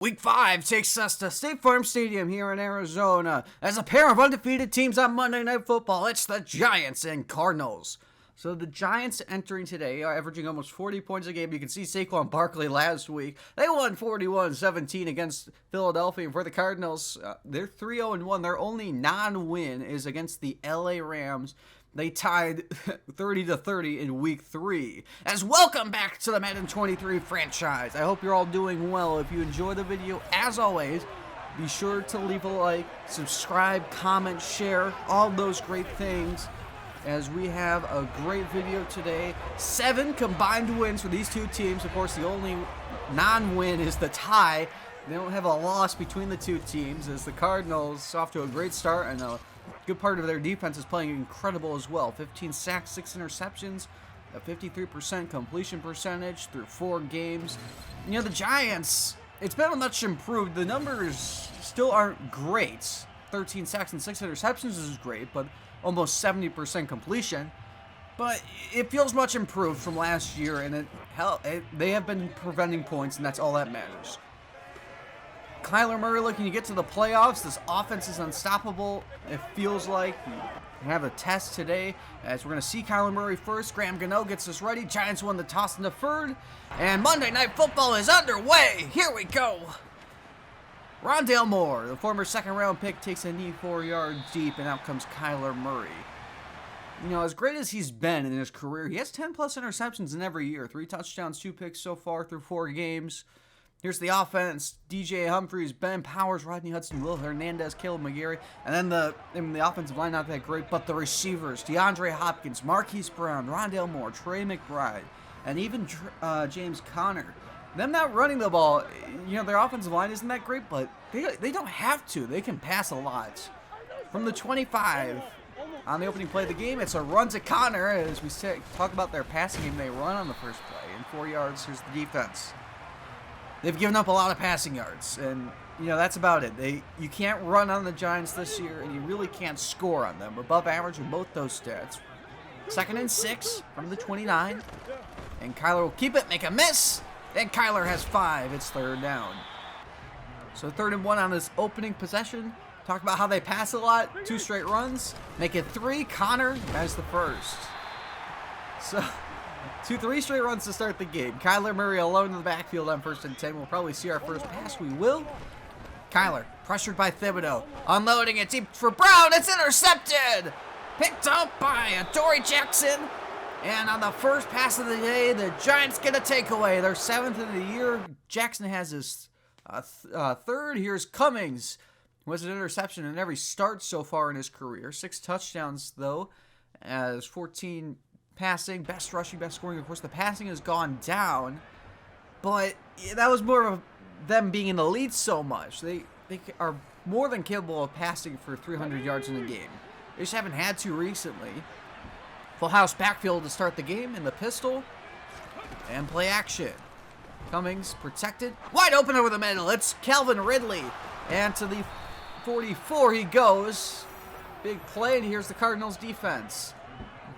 Week 5 takes us to State Farm Stadium here in Arizona as a pair of undefeated teams on Monday Night Football. It's the Giants and Cardinals. So the Giants entering today are averaging almost 40 points a game. You can see Saquon Barkley last week. They won 41-17 against Philadelphia. And for the Cardinals, they're 3-0-1. Their only non-win is against the LA Rams. They tied 30-30 in week 3. As welcome back to the Madden 23 franchise. I hope you're all doing well. If you enjoy the video, as always, be sure to leave a like, subscribe, comment, share, all those great things. As we have a great video today. 7 combined wins for these two teams. Of course, the only non-win is the tie. They don't have a loss between the two teams, as the Cardinals off to a great start, and a good part of their defense is playing incredible as well. 15 sacks, 6 interceptions, a 53% completion percentage through 4 games. You know, the Giants, it's been much improved. The numbers still aren't great. 13 sacks and 6 interceptions is great, but almost 70% completion. But it feels much improved from last year, and they have been preventing points, and that's all that matters. Kyler Murray looking to get to the playoffs. This offense is unstoppable. It feels like we have a test today, as we're going to see Kyler Murray first. Graham Gano gets us ready. Giants won the toss and deferred, and Monday Night Football is underway. Here we go. Rondale Moore, the former second-round pick, takes a knee 4 yards deep, and out comes Kyler Murray. You know, as great as he's been in his career, he has 10-plus interceptions in every year. 3 touchdowns, 2 picks so far through 4 games. Here's the offense: DJ Humphries, Ben Powers, Rodney Hudson, Will Hernandez, Caleb McGarry. And then the offensive line, not that great, but the receivers: DeAndre Hopkins, Marquise Brown, Rondale Moore, Trey McBride, and even James Conner. Them not running the ball, you know, their offensive line isn't that great, but they don't have to. They can pass a lot. From the 25, on the opening play of the game, it's a run to Conner. As we talk about their passing game, they run on the first play. And 4 yards, here's the defense. They've given up a lot of passing yards, and you know that's about it. You can't run on the Giants this year, and you really can't score on them. Above average in both those stats. 2nd and 6 from the 29, and Kyler will keep it, make a miss. Then Kyler has 5. It's 3rd down. So 3rd and 1 on this opening possession. Talk about how they pass a lot. 2 straight runs, make it 3. Conner has the first. So 3 straight runs to start the game. Kyler Murray alone in the backfield on 1st and 10. We'll probably see our first pass. We will. Kyler, pressured by Thibodeau. Unloading it deep for Brown. It's intercepted. Picked up by Adoree Jackson. And on the first pass of the day, the Giants get a takeaway. Their 7th of the year. Jackson has his 3rd. Here's Cummings. Was an interception in every start so far in his career. 6 touchdowns, though, as 14 passing, best rushing, best scoring. Of course, the passing has gone down, but that was more of them being in the lead so much. They are more than capable of passing for 300 yards in a game. They just haven't had to recently. Full house backfield to start the game in the pistol, and play action. Cummings protected, wide open over the middle. It's Calvin Ridley, and to the 44 he goes. Big play, and here's the Cardinals defense.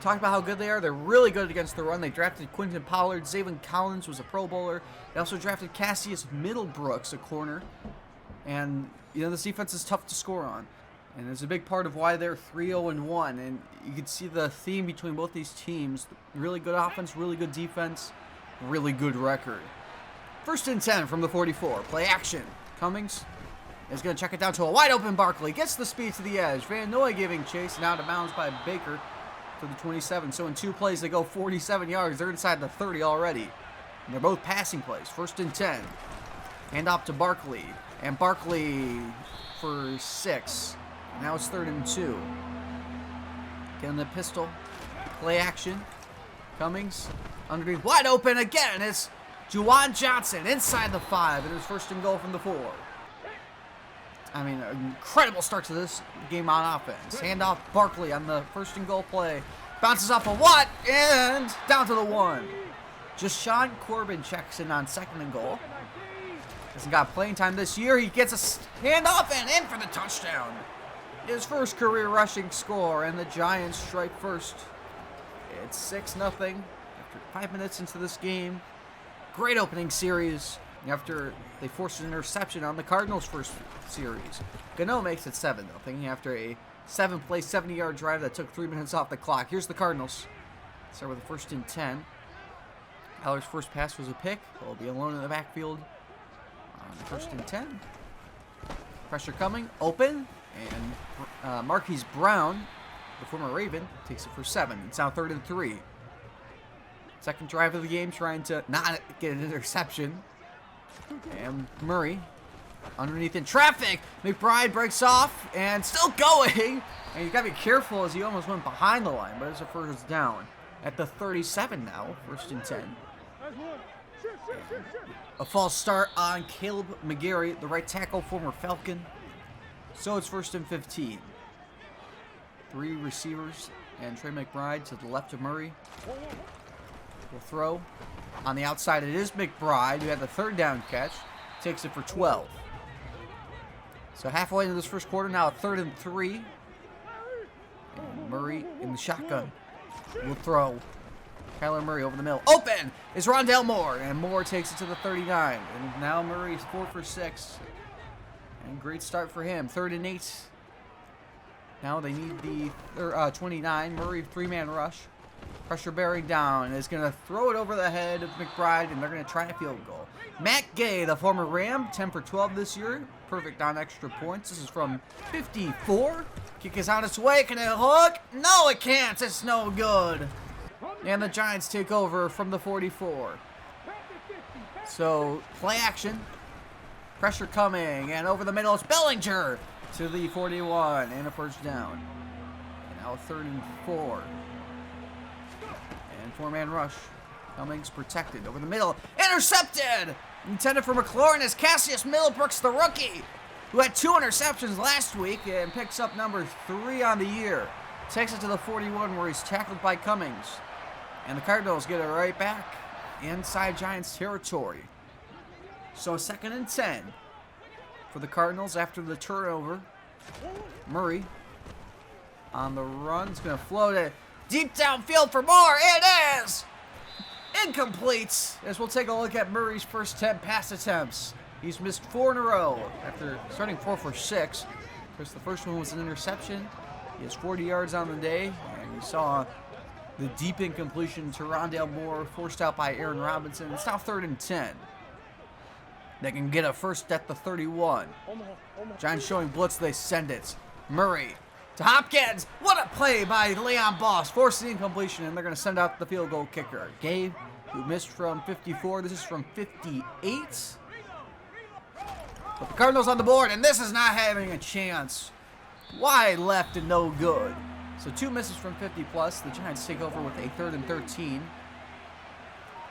Talk about how good they are. They're really good against the run. They drafted Quinton Pollard. Zaven Collins was a Pro Bowler. They also drafted Cassius Middlebrooks, a corner. And, you know, this defense is tough to score on. And it's a big part of why they're 3-0-1. And you can see the theme between both these teams. Really good offense, really good defense, really good record. 1st and 10 from the 44. Play action. Cummings is going to check it down to a wide open Barkley. Gets the speed to the edge. Van Noy giving chase, and out of bounds by Baker to the 27. So in 2 plays, they go 47 yards. They're inside the 30 already. And they're both passing plays. 1st and 10. Hand off to Barkley. And Barkley for 6. Now it's 3rd and 2. Getting the pistol. Play action. Cummings underneath. Wide open again. It's Juwan Johnson inside the 5. And it's 1st and goal from the 4. I mean, an incredible start to this game on offense. Handoff Barkley on the 1st and goal play. Bounces off a Watt and down to the 1. Just Sean Corbin checks in on 2nd and goal. Hasn't got playing time this year. He gets a handoff and in for the touchdown. His first career rushing score, and the Giants strike first. It's 6-0 after 5 minutes into this game. Great opening series. after they forced an interception on the Cardinals' first series. Gano makes it 7, though, thinking after a 7-play, 70-yard drive that took 3 minutes off the clock. Here's the Cardinals. Start with the 1st and 10. Aller's first pass was a pick. They'll be alone in the backfield on the 1st and 10. Pressure coming, open, and Marquise Brown, the former Raven, takes it for 7. It's now 3rd and 3. Second drive of the game, trying to not get an interception. And Murray, underneath in traffic. McBride breaks off and still going. And you got to be careful as he almost went behind the line, but it's a 1st down. At the 37 now, 1st and 10. A false start on Caleb McGarry, the right tackle, former Falcon. So it's 1st and 15. 3 receivers and Trey McBride to the left of Murray. Will throw. On the outside, it is McBride, who had the 3rd down catch. Takes it for 12. So halfway into this first quarter, now a 3rd and 3. And Murray in the shotgun will throw. Kyler Murray over the middle. Open is Rondale Moore, and Moore takes it to the 39. And now Murray is 4 for 6. And great start for him. 3rd and 8. Now they need the 29. Murray 3-man rush. Pressure bearing down, and is going to throw it over the head of McBride, and they're going to try a field goal. Matt Gay, the former Ram, 10 for 12 this year. Perfect on extra points. This is from 54. Kick is on its way. Can it hook? No, it can't. It's no good. And the Giants take over from the 44. So, play action. Pressure coming, and over the middle is Bellinger to the 41, and a 1st down. And now 3rd and 4. And 4-man rush. Cummings protected over the middle. Intercepted! Intended for McLaurin as Cassius Middlebrooks, the rookie, who had 2 interceptions last week and picks up number 3 on the year. Takes it to the 41 where he's tackled by Cummings. And the Cardinals get it right back inside Giants territory. So 2nd and 10 for the Cardinals after the turnover. Murray on the run. It's going to float it deep downfield for Moore. It is incomplete, as we'll take a look at Murray's first 10 pass attempts. He's missed 4 in a row after starting 4 for 6. Of course, the first one was an interception. He has 40 yards on the day, and you saw the deep incompletion to Rondale Moore, forced out by Aaron Robinson. It's now 3rd and 10. They can get a first at the 31. Giants showing blitz, they send it. Murray to Hopkins. What a play by Leon Boss. Forced the incompletion, and they're going to send out the field goal kicker. Gabe, who missed from 54. This is from 58. But the Cardinals on the board, and this is not having a chance. Wide left and no good. So 2 misses from 50 plus. The Giants take over with a 3rd and 13.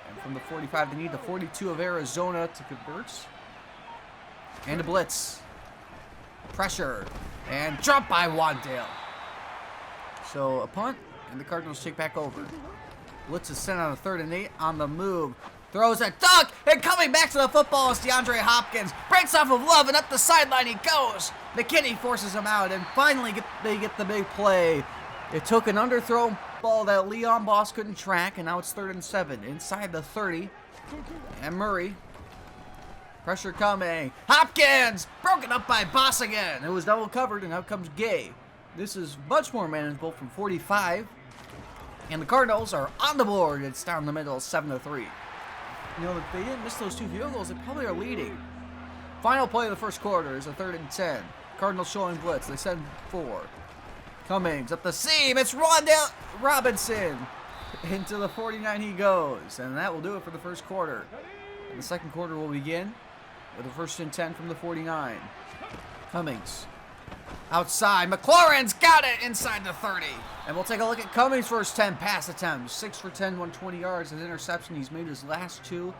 And from the 45, they need the 42 of Arizona to convert. And a blitz. Pressure. And drop by Wandale. So a punt, and the Cardinals take back over. Blitz is sent on a 3rd and 8 on the move. Throws a duck, and coming back to the football is DeAndre Hopkins. Breaks off of Love, and up the sideline he goes. McKinney forces him out, and finally they get the big play. It took an underthrown ball that Leon Boss couldn't track, and now it's 3rd and 7 inside the 30. And Murray. Pressure coming. Hopkins! Broken up by Boss again. It was double covered, and out comes Gay. This is much more manageable from 45. And the Cardinals are on the board. It's down the middle, 7-3. You know, if they didn't miss those 2 field goals, they probably are leading. Final play of the first quarter is a 3rd and 10. Cardinals showing blitz. They send 4. Cummings up the seam. It's Rondale Robinson. Into the 49 he goes. And that will do it for the first quarter. And the second quarter will begin with a 1st and 10 from the 49. Cummings outside. McLaurin's got it inside the 30. And we'll take a look at Cummings' first 10 pass attempts. 6 for 10, 120 yards. An interception. He's made his last 2.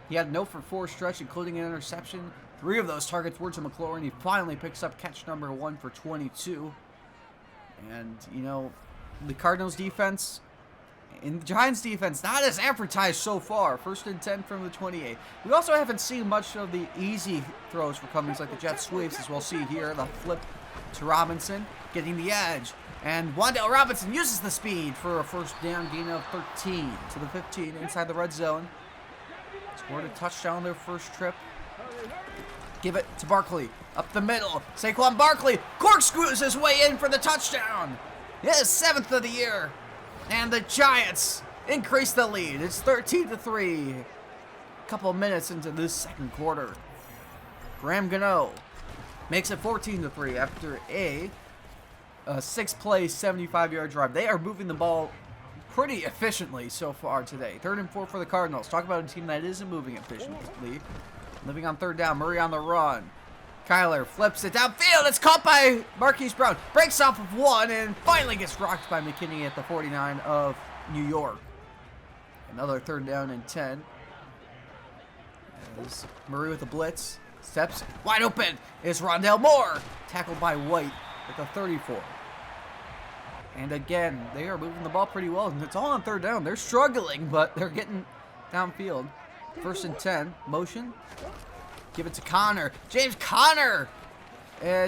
He had no for 4 stretch, including an interception. 3 of those targets were to McLaurin. He finally picks up catch number 1 for 22. And, you know, the Cardinals defense and the Giants defense not as advertised so far. 1st and 10 from the 28. We also haven't seen much of the easy throws for Cummings, like the jet sweeps, as we'll see here. The flip to Robinson, getting the edge. And Wandale Robinson uses the speed for a 1st down gain of 13 to the 15 inside the red zone. Scored a touchdown their first trip. Give it to Barkley. Up the middle. Saquon Barkley corkscrews his way in for the touchdown. His 7th of the year. And the Giants increase the lead. It's 13-3. A couple of minutes into this second quarter. Graham Gano makes it 14-3 after a 6-play, 75-yard drive. They are moving the ball pretty efficiently so far today. 3rd and 4 for the Cardinals. Talk about a team that isn't moving efficiently. Living on 3rd down. Murray on the run. Kyler flips it downfield. It's caught by Marquise Brown. Breaks off of one and finally gets rocked by McKinney at the 49 of New York. Another 3rd down and 10. As Murray with the blitz. Steps wide open is Rondale Moore. Tackled by White at the 34. And again, they are moving the ball pretty well. And it's all on 3rd down. They're struggling, but they're getting downfield. 1st and 10. Motion. Give it to Connor. James Conner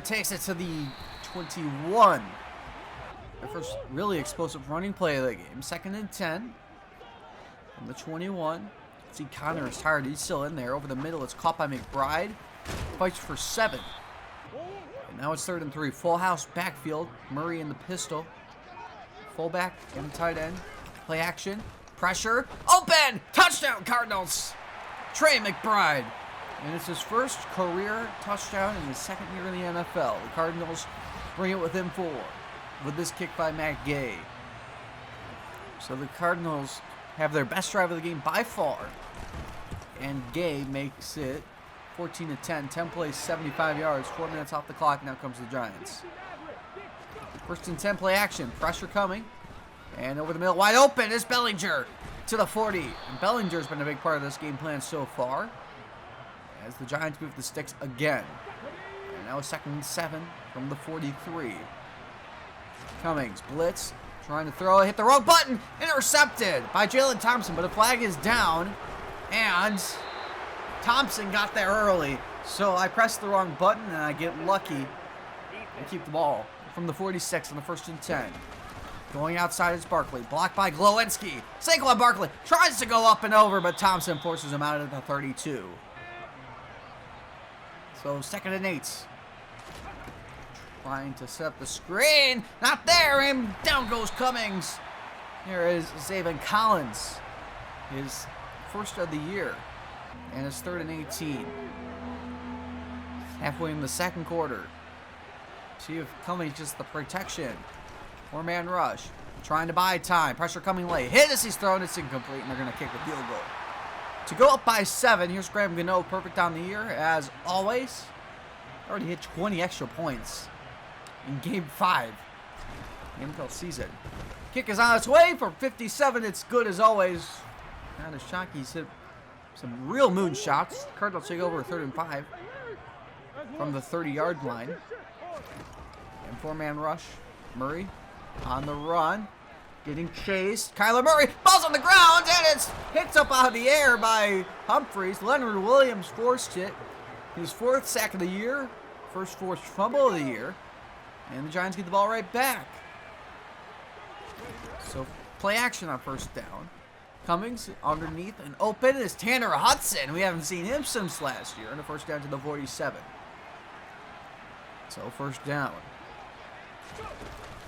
takes it to the 21. The first really explosive running play of the game. 2nd and 10. From the 21. See, Connor is tired. He's still in there. Over the middle, it's caught by McBride. Fights for 7. And now it's 3rd and 3. Full house backfield. Murray in the pistol. Fullback and tight end. Play action. Pressure. Open! Touchdown, Cardinals! Trey McBride. And it's his first career touchdown in his 2nd year in the NFL. The Cardinals bring it within 4 with this kick by Matt Gay. So the Cardinals have their best drive of the game by far. And Gay makes it 14-10. 10 plays, 75 yards. 4 minutes off the clock. Now comes the Giants. 1st and 10 play action. Pressure coming. And over the middle, wide open is Bellinger to the 40. And Bellinger's been a big part of this game plan so far. As the Giants move the sticks again. And now 2nd and 7 from the 43. Cummings, blitz, trying to throw, hit the wrong button, intercepted by Jalen Thompson, but a flag is down, and Thompson got there early, so I pressed the wrong button, and I get lucky and keep the ball from the 46 on the 1st and 10. Going outside is Barkley, blocked by Glowinski. Saquon Barkley tries to go up and over, but Thompson forces him out at the 32. So 2nd and 8. Trying to set up the screen. Not there, and down goes Cummings. Here is Zaven Collins. His first of the year. And it's 3rd and 18. Halfway in the second quarter. See if Cummings just the protection. 4-man rush. Trying to buy time. Pressure coming late. Hit as he's thrown. It's incomplete, and they're going to kick the field goal. To go up by 7, here's Graham Gano, perfect on the year, as always. Already hit 20 extra points in Game 5 in the NFL season. Kick is on its way for 57. It's good as always. Not as Shockey's hit some real moon shots. Cardinals take over 3rd and 5 from the 30-yard line. And 4-man rush. Murray on the run. Getting chased. Kyler Murray falls on the ground, and it's hit up out of the air by Humphries. Leonard Williams forced it. His 4th sack of the year. First forced fumble of the year. And the Giants get the ball right back. So play action on 1st down. Cummings underneath and open is Tanner Hudson. We haven't seen him since last year. And a 1st down to the 47. So 1st down.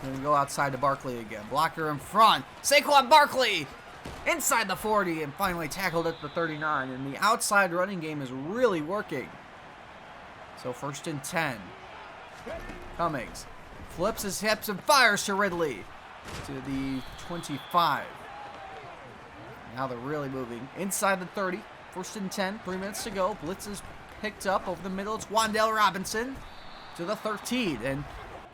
Going to go outside to Barkley again. Blocker in front. Saquon Barkley inside the 40 and finally tackled at the 39. And the outside running game is really working. So 1st and 10. Cummings flips his hips and fires to Ridley to the 25. Now they're really moving inside the 30. 1st and 10. 3 minutes to go. Blitz is picked up over the middle. It's Wan'Dale Robinson to the 13. And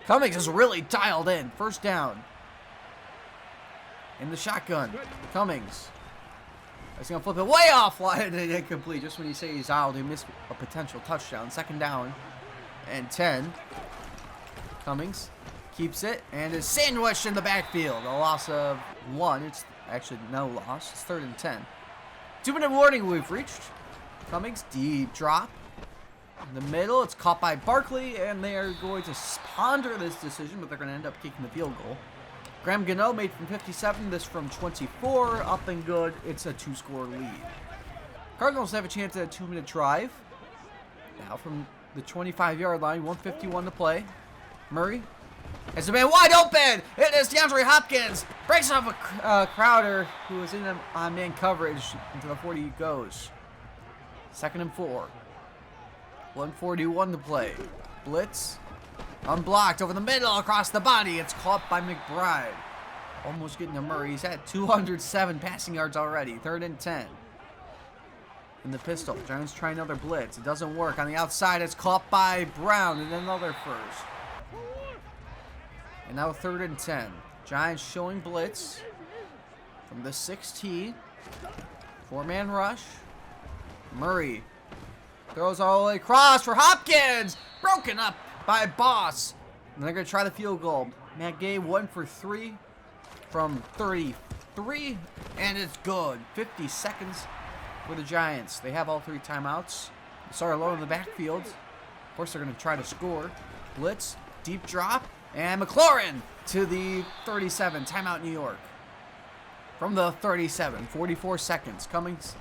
Cummings is really dialed in. 1st down. In the shotgun. Cummings. He's going to flip it way offline and incomplete. Just when you say he's out, he missed a potential touchdown. 2nd down and 10. Cummings keeps it and is sandwiched in the backfield. A loss of 1. It's actually no loss. It's 3rd and 10. 2-minute warning we've reached. Cummings, deep drop. In the middle, it's caught by Barkley, and they are going to ponder this decision, but they're going to end up kicking the field goal. Graham Gano made from 57, this from 24, up and good. It's a 2-score lead. Cardinals have a chance at a 2-minute drive. Now from the 25-yard line, 1:51 to play. Murray has a man wide open. It is DeAndre Hopkins. Breaks off a Crowder who was in on man coverage. Into the 40 he goes. 2nd and 4. 1:41 to play. Blitz. Unblocked over the middle across the body. It's caught by McBride. Almost getting to Murray. He's at 207 passing yards already. 3rd and 10. In the pistol. Giants try another blitz. It doesn't work. On the outside, it's caught by Brown and another first. And now 3rd and 10. Giants showing blitz from the 16. 4-man rush. Murray throws all the way across for Hopkins. Broken up by Boss. And they're going to try the field goal. Matt Gay 1 for 3 from 33. And it's good. 50 seconds for the Giants. They have all 3 timeouts. Sorry, alone in the backfield. Of course, they're going to try to score. Blitz, deep drop, and McLaurin to the 37. Timeout, New York. From the 37, 44 seconds. Cummings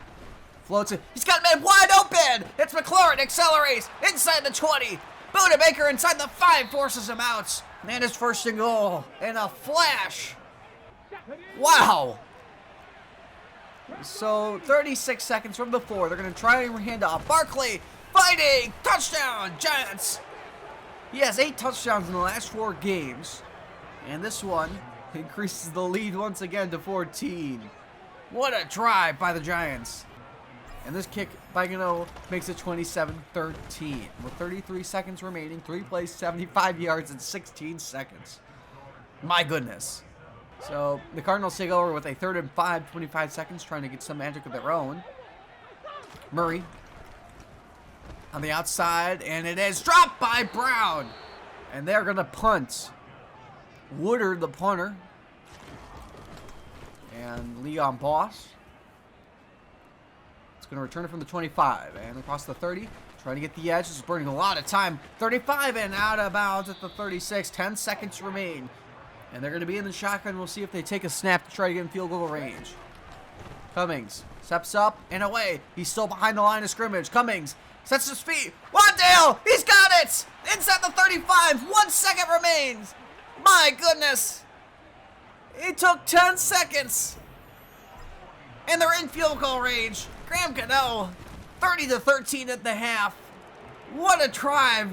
floats it. He's got a man wide open. It's McLaurin. Accelerates inside the 20. Budabaker inside the 5 forces him out. And his 1st and goal. And a flash. Wow. So 36 seconds from the 4. They're going to try and hand off. Barkley fighting. Touchdown, Giants. He has 8 touchdowns in the last 4 games. And this one increases the lead once again to 14. What a drive by the Giants. And this kick by Gano makes it 27-13. With 33 seconds remaining, 3 plays, 75 yards in 16 seconds. My goodness. So the Cardinals take over with a 3rd and 5, 25 seconds, trying to get some magic of their own. Murray on the outside, and it is dropped by Brown. And they're going to punt. Woodard, the punter. And Leon Boss. It's going to return it from the 25 and across the 30. Trying to get the edge. This is burning a lot of time. 35 and out of bounds at the 36. 10 seconds remain. And they're going to be in the shotgun. We'll see if they take a snap to try to get in field goal range. Cummings steps up and away. He's still behind the line of scrimmage. Cummings sets his feet. Wandale! He's got it! Inside the 35. 1 second remains. My goodness. It took 10 seconds. And they're in field goal range. Graham Gano, 30-13 at the half. What a drive.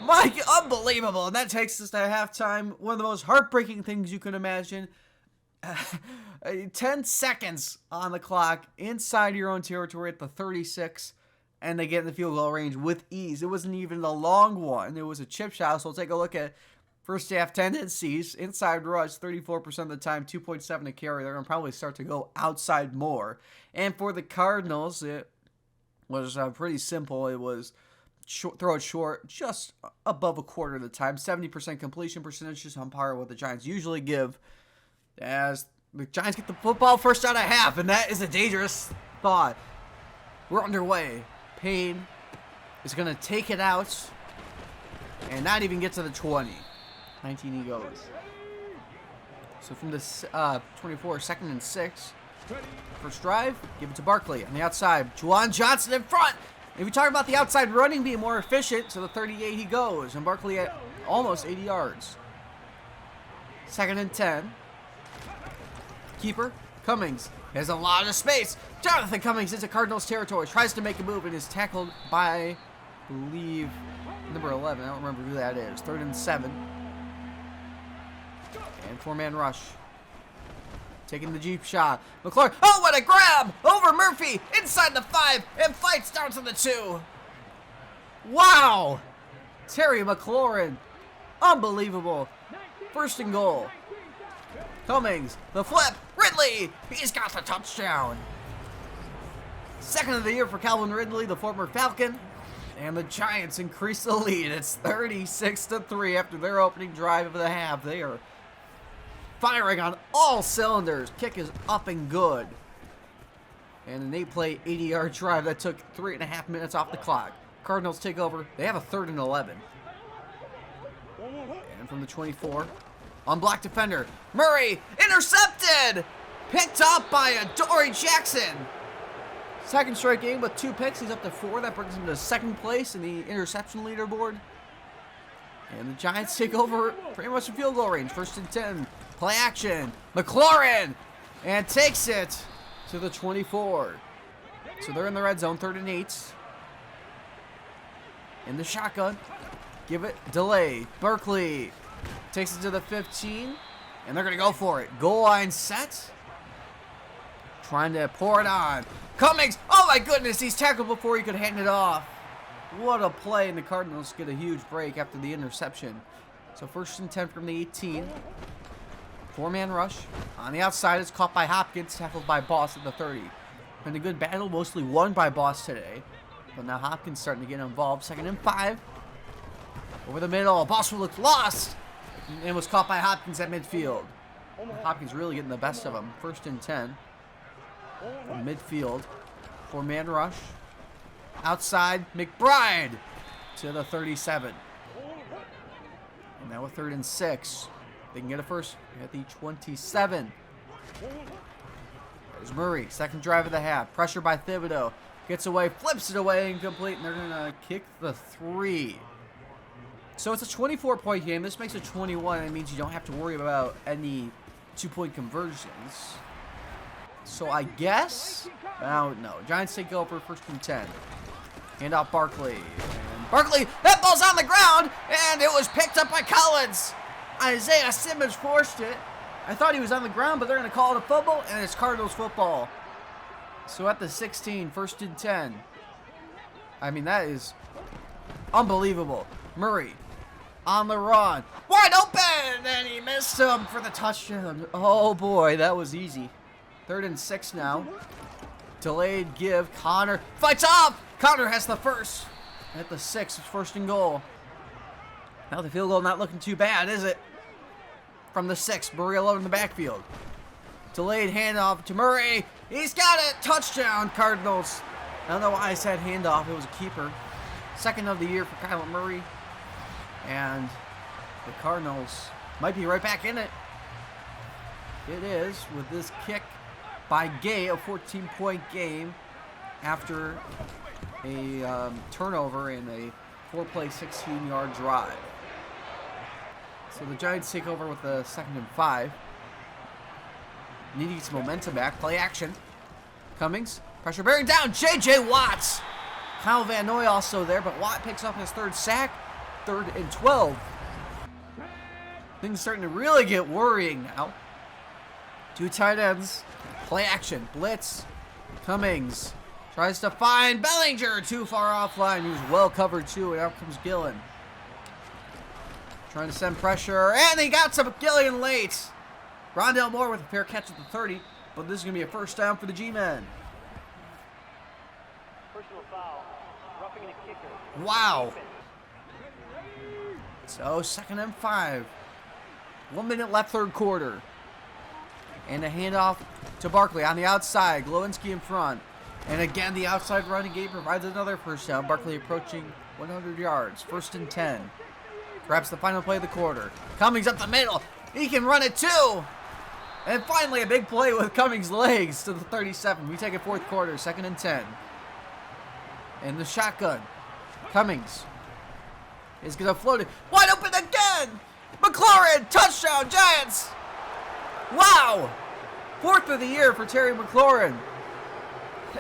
Mike, unbelievable. And that takes us to halftime. One of the most heartbreaking things you can imagine. 10 seconds on the clock inside your own territory at the 36. And they get in the field goal range with ease. It wasn't even a long one. It was a chip shot. So we'll take a look at first half tendencies. Inside rush, 34% of the time, 2.7 to carry. They're going to probably start to go outside more. And for the Cardinals, it was pretty simple. It was throw it short, just above a quarter of the time. 70% completion percentage, just on par with what the Giants usually give. As the Giants get the football first out of half, and that is a dangerous thought. We're underway. Payne is going to take it out and not even get to the 20. 19 he goes. So from the 24, 2nd and 6. First drive, give it to Barkley on the outside. Juwan Johnson in front. If we talk about the outside running being more efficient, so the 38 he goes. And Barkley at almost 80 yards. 2nd and 10. Keeper, Cummings, has a lot of space. Jonathan Cummings into Cardinals territory. Tries to make a move and is tackled by, I believe, number 11. I don't remember who that is. 3rd and 7. And 4-man rush. Taking the deep shot. McLaurin. Oh, what a grab! Over Murphy. Inside the 5. And fights down to the 2. Wow! Terry McLaurin. Unbelievable. 1st and goal. Cummings. The flip. Ridley. He's got the touchdown. 2nd of the year for Calvin Ridley, the former Falcon. And the Giants increase the lead. It's 36-3 after their opening drive of the half. They are firing on all cylinders. Kick is up and good. And an 8-play, 80-yard drive that took 3.5 minutes off the clock. Cardinals take over. They have a 3rd and 11. And from the 24, unblocked defender. Murray, intercepted! Picked up by Adoree Jackson. Second straight game with 2 picks. He's up to 4. That brings him to second place in the interception leaderboard. And the Giants take over pretty much in field goal range. 1st and 10. Play action. McLaurin. And takes it to the 24. So they're in the red zone. 3rd and 8. In the shotgun. Give it. Delay. Berkeley takes it to the 15. And they're going to go for it. Goal line set. Trying to pour it on. Cummings. Oh my goodness. He's tackled before he could hand it off. What a play. And the Cardinals get a huge break after the interception. So 1st and 10 from the 18. 4-man rush. On the outside, it's caught by Hopkins. Tackled by Boss at the 30. Been a good battle. Mostly won by Boss today. But now Hopkins starting to get involved. 2nd and 5. Over the middle. Boss looked lost. And was caught by Hopkins at midfield. Hopkins really getting the best of him. 1st and 10. From midfield. 4-man rush. Outside, McBride to the 37. And now a 3rd and 6. They can get a first at the 27. There's Murray. Second drive of the half. Pressure by Thibodeau. Gets away, flips it away, incomplete, and they're going to kick the 3. So it's a 24-point game. This makes it 21. It means you don't have to worry about any 2-point conversions. So I guess, oh no, Giants take over 1st and 10. Hand off Barkley. And Barkley, that ball's on the ground, and it was picked up by Collins. Isaiah Simmons forced it. I thought he was on the ground, but they're going to call it a fumble, and it's Cardinals football. So at the 16, 1st and 10. I mean, that is unbelievable. Murray on the run. Wide open, and he missed him for the touchdown. Oh boy, that was easy. 3rd and 6 now. Delayed give. Connor fights off. Connor has the first. At the 6, it's 1st and goal. Now the field goal not looking too bad, is it? From the 6, Murray alone in the backfield. Delayed handoff to Murray. He's got it. Touchdown, Cardinals. I don't know why I said handoff. It was a keeper. 2nd of the year for Kyler Murray. And the Cardinals might be right back in it. It is with this kick by Gay, a 14-point game after a turnover in a 4-play, 16-yard drive. So the Giants take over with the 2nd and 5. Need to get some momentum back. Play action. Cummings. Pressure bearing down. J.J. Watts. Kyle Van Noy also there, but Watt picks up his 3rd sack. 3rd and 12. Things starting to really get worrying now. 2 tight ends. Play action. Blitz. Cummings tries to find Bellinger. Too far offline. He was well covered too, and out comes Gillen. Trying to send pressure, and he got some Gillen late. Rondell Moore with a fair catch at the 30, but this is going to be a 1st down for the G-Men. Personal foul. Roughing the kicker. Wow. So 2nd and 5. 1 minute left, 3rd quarter. And a handoff to Barkley on the outside. Glowinski in front. And again, the outside running game provides another 1st down. Barkley approaching 100 yards. 1st and 10. Perhaps the final play of the quarter. Cummings up the middle. He can run it too. And finally, a big play with Cummings' legs to the 37. We take it 4th quarter, 2nd and 10. And the shotgun. Cummings is going to float it. Wide open again. McLaurin, touchdown, Giants. Wow. 4th of the year for Terry McLaurin.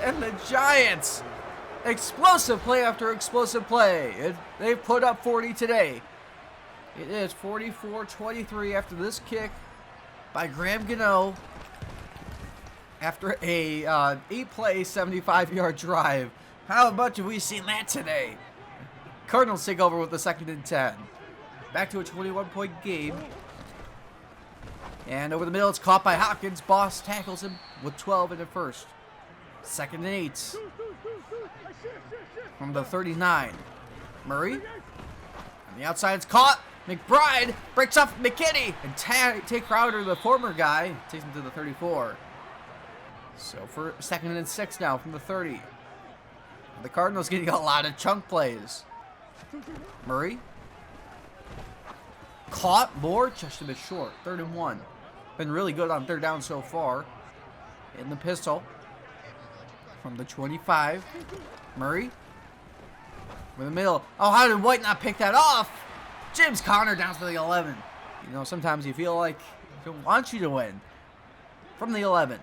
And the Giants, explosive play after explosive play. They've put up 40 today. It is 44-23 after this kick by Graham Gano after a 8-play, 75-yard drive. How much have we seen that today? Cardinals take over with the 2nd and 10. Back to a 21-point game. And over the middle, it's caught by Hopkins. Boss tackles him with 12 in the 1st. 2nd and 8. From the 39. Murray. On the outside, it's caught. McBride breaks off McKinney. And Tay Crowder, the former guy, takes him to the 34. So for 2nd and 6 now from the 30. The Cardinals getting a lot of chunk plays. Murray. Caught. Moore just a bit short. 3rd and 1. Been really good on 3rd down so far. In the pistol. from the 25. Murray. Over the middle. Oh, how did White not pick that off? James Conner down to the 11. You know, sometimes you feel like they want you to win. From the 11.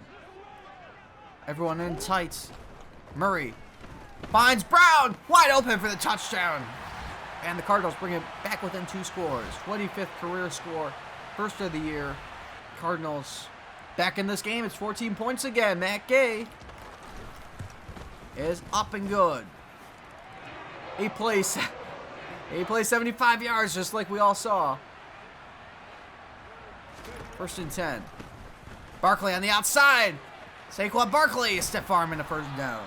Everyone in tight. Murray finds Brown. Wide open for the touchdown. And the Cardinals bring it back within 2 scores. 25th career score. First of the year. Cardinals back in this game. It's 14 points again. Matt Gay is up and good. He plays 75 yards just like we all saw. First and 10. Barkley on the outside. Saquon Barkley, stiff arm in the first down.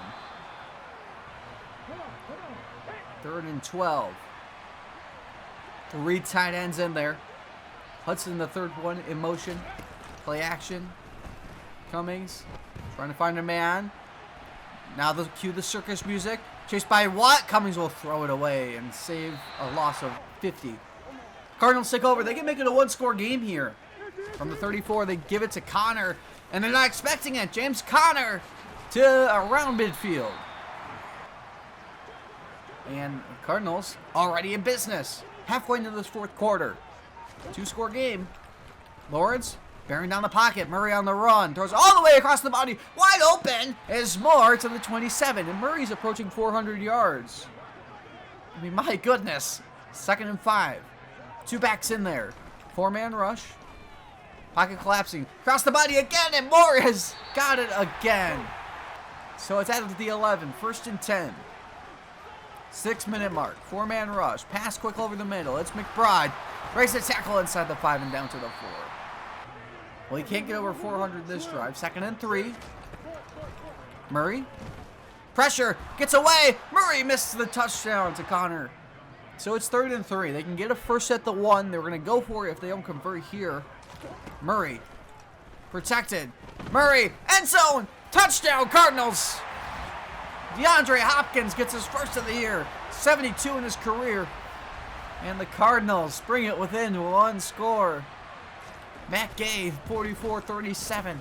3rd and 12. 3 tight ends in there. Hudson, the third one, in motion. Play action. Cummings trying to find a man. Now cue the circus music. Chased by Watt. Cummings will throw it away and save a loss of 50. Cardinals take over. They can make it a 1-score game here. From the 34, they give it to Connor. And they're not expecting it. James Conner to around midfield. And Cardinals already in business. Halfway into this 4th quarter. 2-score game. Lawrence bearing down the pocket. Murray on the run. Throws all the way across the body. Wide open is Moore to the 27. And Murray's approaching 400 yards. I mean, my goodness. 2nd and 5. 2 backs in there. 4-man rush. Pocket collapsing. Across the body again. And Moore has got it again. So it's at the 11. 1st and 10. 6-minute mark. 4-man rush. Pass quick over the middle. It's McBride. Breaks the tackle inside the 5 and down to the 4. Well, he can't get over 400 this drive. 2nd and 3. Murray. Pressure. Gets away. Murray misses the touchdown to Connor. So it's 3rd and 3. They can get a first at the 1. They're going to go for it if they don't convert here. Murray. Protected. Murray. End zone. Touchdown, Cardinals. DeAndre Hopkins gets his first of the year. 72 in his career. And the Cardinals bring it within 1 score. Matt Gay, 44-37.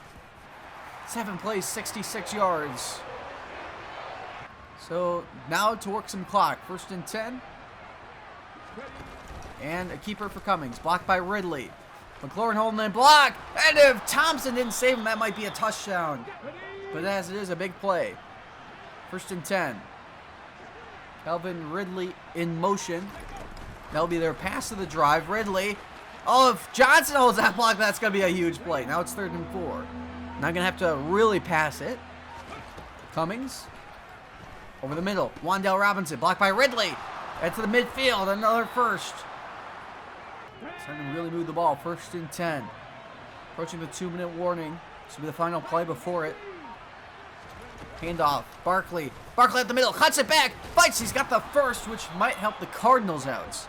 7 plays, 66 yards. So now to work some clock. 1st and 10. And a keeper for Cummings. Blocked by Ridley. McLaurin holding that block. And if Thompson didn't save him, that might be a touchdown. But as it is, a big play. 1st and 10. Calvin Ridley in motion. That'll be their pass of the drive. Ridley. Oh, if Johnson holds that block, that's going to be a huge play. Now it's 3rd and 4. Not going to have to really pass it. Cummings. Over the middle. Wan'Dale Robinson. Blocked by Ridley. Into the midfield. Another first. Trying to really move the ball. 1st and 10. Approaching the 2-minute warning. This will be the final play before it. Handoff. Barkley. Barkley at the middle. Cuts it back. Fights. He's got the first, which might help the Cardinals out.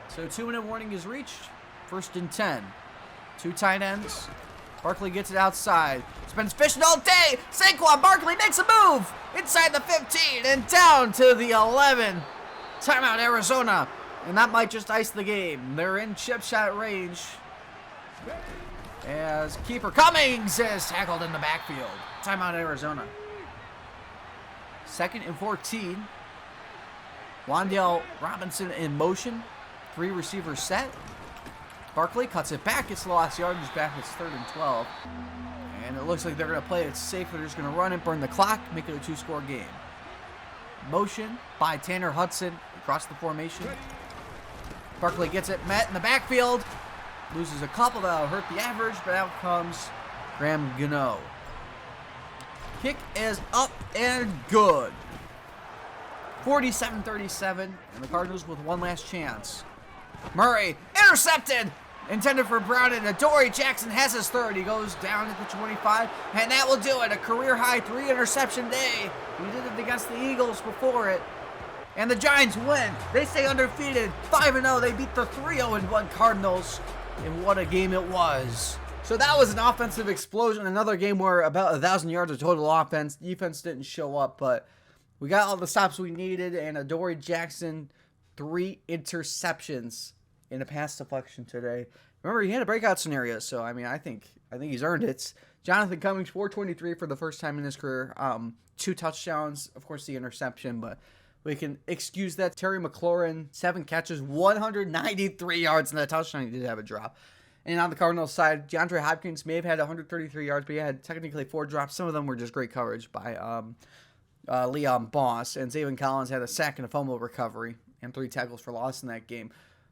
So 2-minute warning is reached. 1st and 10. 2 tight ends. Barkley gets it outside. Spends fishing all day. Saquon Barkley makes a move. Inside the 15 and down to the 11. Timeout, Arizona. And that might just ice the game. They're in chip shot range. As keeper Cummings is tackled in the backfield. Timeout, Arizona. 2nd and 14. Wan'Dale Robinson in motion. 3 receivers set. Barkley cuts it back. Gets the last yardage back. It's 3rd and 12. And it looks like they're going to play it safe. They're just going to run it, burn the clock, make it a 2-score game. Motion by Tanner Hudson across the formation. Barkley gets it met in the backfield. Loses a couple that'll hurt the average, but out comes Graham Gano. Kick is up and good. 47-37, and the Cardinals with one last chance. Murray, intercepted! Intended for Brown, and Adoree Jackson has his third. He goes down at the 25, and that will do it. A career-high 3-interception day. We did it against the Eagles before it. And the Giants win. They stay undefeated. 5-0. They beat the 3-0-1 Cardinals. And what a game it was. So that was an offensive explosion. Another game where about 1,000 yards of total offense. Defense didn't show up, but we got all the stops we needed. And Adoree Jackson, 3 interceptions in a pass deflection today. Remember, he had a breakout scenario, so I mean, I think he's earned it. Jonathan Cummings, 423 for the first time in his career. 2 touchdowns, of course, the interception, but we can excuse that. Terry McLaurin, 7 catches, 193 yards, and a touchdown. He did have a drop. And on the Cardinals side, DeAndre Hopkins may have had 133 yards, but he had technically 4 drops. Some of them were just great coverage by Leon Boss. And Zaven Collins had a sack and a fumble recovery and 3 tackles for loss in that game.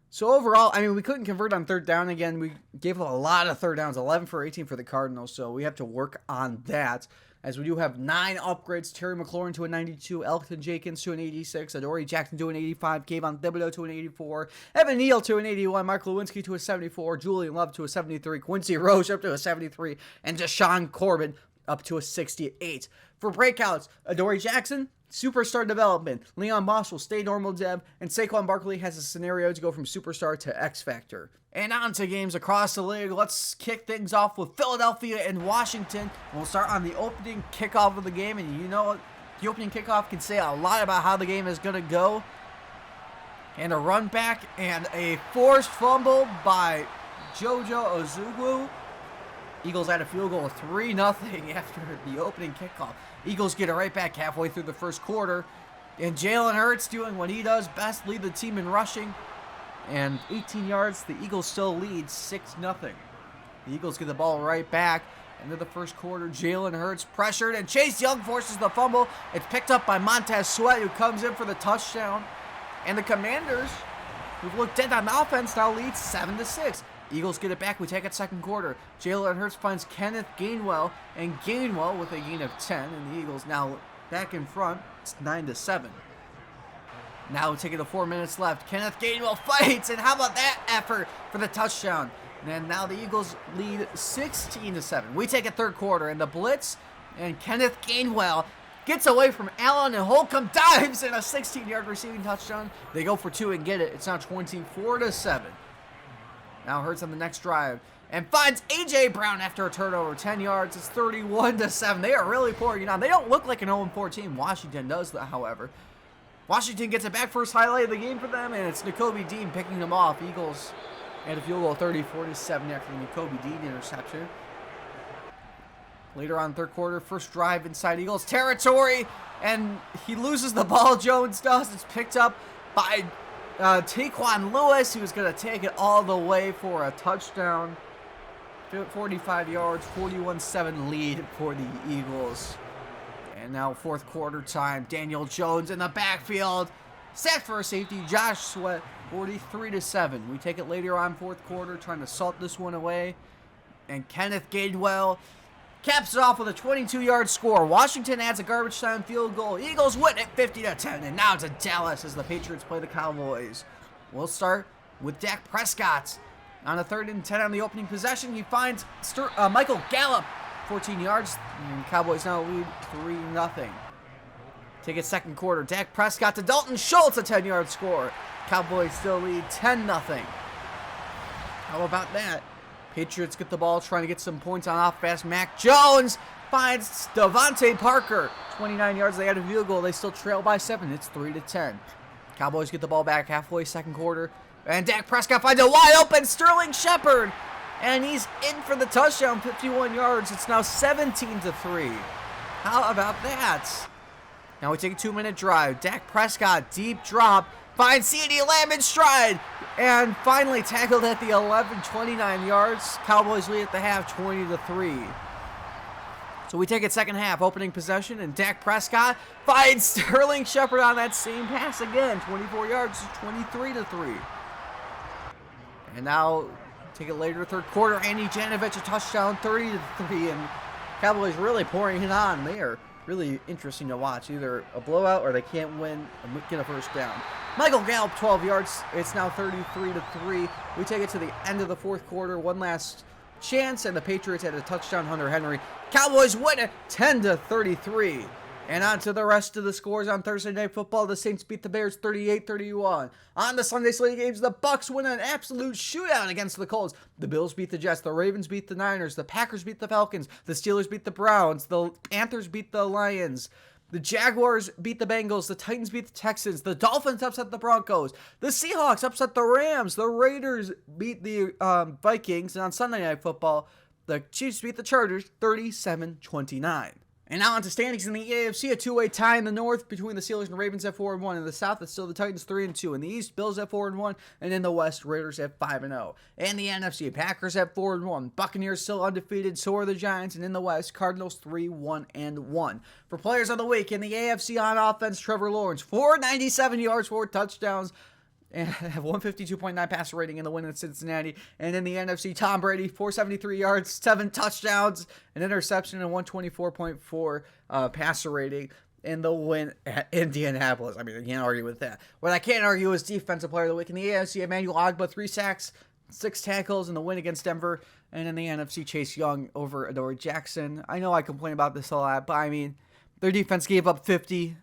So overall, I mean, we couldn't convert on third down again. We gave up a lot of third downs, 11 for 18 for the Cardinals, so we have to work on that. As we do have 9 upgrades: Terry McLaurin to a 92, Elton Jenkins to an 86, Adoree Jackson to an 85, Kayvon Thibodeau to an 84, Evan Neal to an 81, Mark Lewinsky to a 74, Julian Love to a 73, Quincy Roche up to a 73, and Deshaun Corbin up to a 68. For breakouts, Adoree Jackson, superstar development. Leon Moss will stay normal dev, and Saquon Barkley has a scenario to go from superstar to X Factor. And on to games across the league. Let's kick things off with Philadelphia and Washington. We'll start on the opening kickoff of the game, and you know what? The opening kickoff can say a lot about how the game is going to go. And a run back and a forced fumble by JoJo Ozugwu. Eagles had a field goal of 3-0 after the opening kickoff. Eagles get it right back halfway through the first quarter. And Jalen Hurts doing what he does best, lead the team in rushing. And 18 yards, the Eagles still lead 6-0. The Eagles get the ball right back. Into the first quarter, Jalen Hurts pressured, and Chase Young forces the fumble. It's picked up by Montez Sweat, who comes in for the touchdown. And the Commanders, who've looked dead on offense, now lead 7-6. Eagles get it back. We take it second quarter. Jalen Hurts finds Kenneth Gainwell, and Gainwell with a gain of 10, and the Eagles now back in front. It's 9-7. Now we're taking 4 minutes left. Kenneth Gainwell fights, and how about that effort for the touchdown? And now the Eagles lead 16-7. We take a third quarter, and the blitz, and Kenneth Gainwell gets away from Allen, and Holcomb dives in a 16-yard receiving touchdown. They go for 2 and get it. It's now 24-7. Now Hurts on the next drive and finds A.J. Brown after a turnover, 10 yards. It's 31-7. They are really pouring it on. They don't look like an 0-4 team. Washington does, however. Washington gets it back, first highlight of the game for them, and it's Nakobe Dean picking them off. Eagles had a field goal 34-7 after the Nakobe Dean interception. Later on third quarter, first drive inside Eagles territory, and he loses the ball, Jones does. It's picked up by Taquan Lewis, who's going to take it all the way for a touchdown. 45 yards, 41-7 lead for the Eagles. And now fourth quarter time, Daniel Jones in the backfield. Sacked for a safety, Josh Sweat, 43-7. We take it later on fourth quarter, trying to salt this one away. And Kenneth Gainwell caps it off with a 22-yard score. Washington adds a garbage time field goal. Eagles win it 50-10. And now to Dallas as the Patriots play the Cowboys. We'll start with Dak Prescott. On a 3rd and 10 on the opening possession, he finds Michael Gallup, 14 yards. And Cowboys now lead 3-0. Take it second quarter. Dak Prescott to Dalton Schultz, a 10-yard score. Cowboys still lead 10-0. How about that? Patriots get the ball, trying to get some points on offense. Mac Jones finds Devontae Parker. 29 yards, they had a field goal. They still trail by 7. It's 3-10. Cowboys get the ball back halfway second quarter. And Dak Prescott finds a wide open Sterling Shepard. And he's in for the touchdown, 51 yards. It's now 17-3. How about that? Now we take a 2-minute drive. Dak Prescott, deep drop. Finds CeeDee Lamb in stride. And finally tackled at the 11, 29 yards. Cowboys lead at the half, 20-3. So we take it second half, opening possession, and Dak Prescott finds Sterling Shepard on that same pass again. 24 yards, 23-3. And now take it later, third quarter. Andy Janovich, a touchdown, 30-3. And Cowboys really pouring it on there. Really interesting to watch. Either a blowout or they can't win and get a first down. Michael Gallup, 12 yards. It's now 33-3. We take it to the end of the fourth quarter. One last chance, and the Patriots had a touchdown, Hunter Henry. Cowboys win it 10-33. And on to the rest of the scores on Thursday Night Football. The Saints beat the Bears 38-31. On the Sunday slate games, the Bucks win an absolute shootout against the Colts. The Bills beat the Jets. The Ravens beat the Niners. The Packers beat the Falcons. The Steelers beat the Browns. The Panthers beat the Lions. The Jaguars beat the Bengals. The Titans beat the Texans. The Dolphins upset the Broncos. The Seahawks upset the Rams. The Raiders beat the Vikings. And on Sunday Night Football, The Chiefs beat the Chargers 37-29. And now on to standings in the AFC, a two-way tie in the North between the Steelers and Ravens at 4-1. In the South, it's still the Titans 3-2. In the East, Bills at 4-1, and in the West, Raiders at 5-0. And the NFC, Packers at 4-1. Buccaneers still undefeated, so are the Giants. And in the West, Cardinals 3-1-1. For players of the week in the AFC on offense, Trevor Lawrence, 497 yards, 4 touchdowns, and have 152.9 passer rating in the win in Cincinnati. And in the NFC, Tom Brady, 473 yards, 7 touchdowns, an interception, and 124.4 passer rating in the win at Indianapolis. I mean, I can't argue with that. What I can't argue is defensive player of the week. In the AFC, Emmanuel Ogbah, 3 sacks, 6 tackles in the win against Denver. And in the NFC, Chase Young over Adoree Jackson. I know I complain about this a lot, but I mean, their defense gave up 50.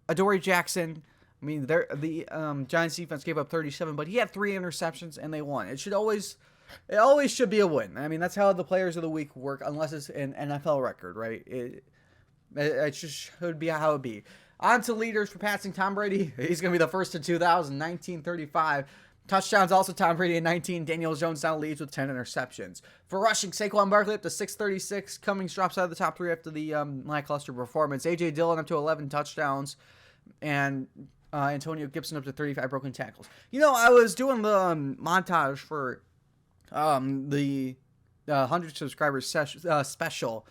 Adoree Jackson, I mean, the Giants defense gave up 37, but he had 3 interceptions and they won. It always should be a win. I mean, that's how the players of the week work, unless it's an NFL record, right? It just should be how it be. On to leaders for passing. Tom Brady, he's going to be the first in 2000, 1935. Touchdowns also Tom Brady in 19. Daniel Jones now leads with 10 interceptions. For rushing, Saquon Barkley up to 636. Cummings drops out of the top 3 after the lackluster performance. A.J. Dillon up to 11 touchdowns. And Antonio Gibson up to 35 broken tackles. You know, I was doing the montage for the 100 subscribers special,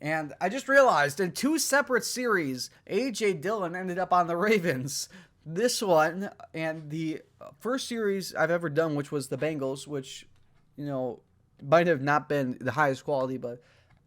and I just realized in 2 separate series, A.J. Dillon ended up on the Ravens. This one and the first series I've ever done, which was the Bengals, which, you know, might have not been the highest quality, but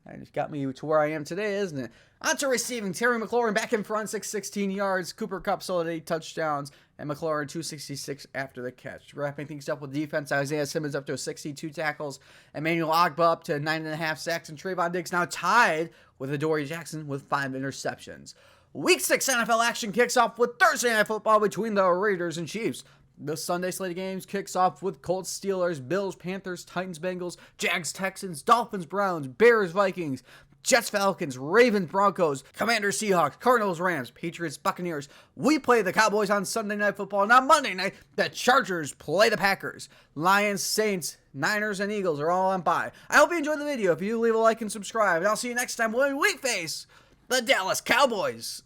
it got me to where I am today, isn't it? On to receiving, Terry McLaurin back in front, 616 yards. Cooper Kupp still at 8 touchdowns, and McLaurin 266 after the catch. Wrapping things up with defense, Isaiah Simmons up to 62 tackles, Emmanuel Ogbah up to 9.5 sacks, and Trayvon Diggs now tied with Adoree Jackson with 5 interceptions. Week 6 NFL action kicks off with Thursday Night Football between the Raiders and Chiefs. The Sunday slate of games kicks off with Colts, Steelers, Bills, Panthers, Titans, Bengals, Jags, Texans, Dolphins, Browns, Bears, Vikings, Jets, Falcons, Ravens, Broncos, Commanders, Seahawks, Cardinals, Rams, Patriots, Buccaneers. We play the Cowboys on Sunday Night Football, and on Monday night, the Chargers play the Packers. Lions, Saints, Niners, and Eagles are all on bye. I hope you enjoyed the video. If you leave a like and subscribe, and I'll see you next time when we face the Dallas Cowboys.